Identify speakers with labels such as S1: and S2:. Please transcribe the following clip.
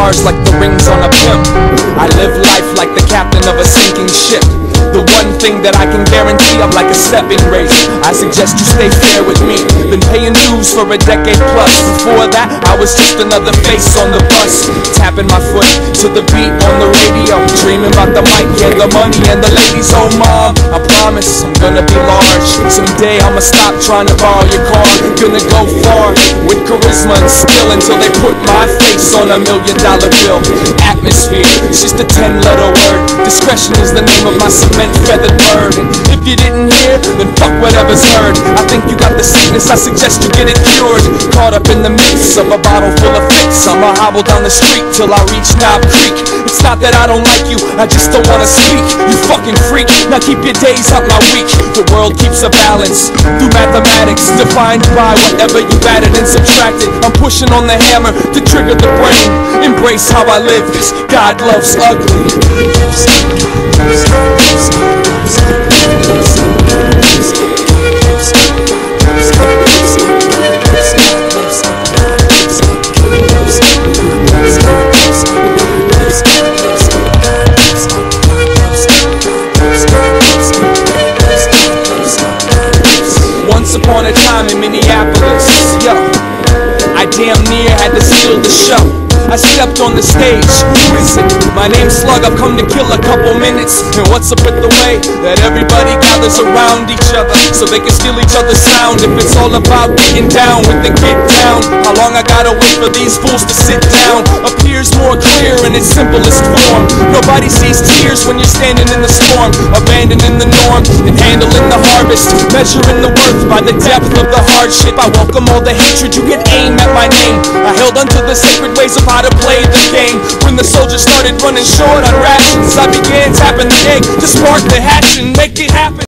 S1: stars like the rings on a pimp. I live life like the captain of a sinking ship. The one thing that I can guarantee, I'm like a stepping race. I suggest you stay fair with me. Been paying dues for a decade plus. Before that, I was just another face on the bus, tapping my foot to the beat on the radio, dreaming about the mic and the money and the ladies. Oh mom, I promise I'm gonna be large. Someday I'ma stop trying to borrow your car. Gonna go far with charisma and skill until they put my face on $1 million bill. Atmosphere, it's just a 10-letter word. Discretion is the name of my cement feathered bird. And if you didn't hear, then fuck whatever's heard. I think you got the sickness, I suggest you get it cured. Caught up in the midst of a bottle full of fits, I'ma hobble down the street till I reach Knob Creek. It's not that I don't like you, I just don't wanna speak. You fucking freak, now keep your days out my week. The world keeps a balance through mathematics, defined by whatever you've added and subtracted. I'm pushing on the hammer to trigger the brain. Embrace how I live, cause God loves ugly. Once upon a time in Minneapolis, yo, I damn near had to steal the show. I stepped on the stage, who is it? My name's Slug, I've come to kill a couple minutes. And what's up with the way that everybody gathers around each other so they can steal each other's sound? If it's all about getting down with the get down, how long I gotta wait for these fools to sit down? Appears more clear in its simplest form. Nobody sees tears when you're standing in the storm, abandoning the norm and handling the harvest, measuring the worth by the depth of the hardship. I welcome all the hatred, you can aim at my name. I held onto the sacred ways of how to play the game. When the soldiers started running short on rations, I began tapping the egg to spark the hatch and make it happen.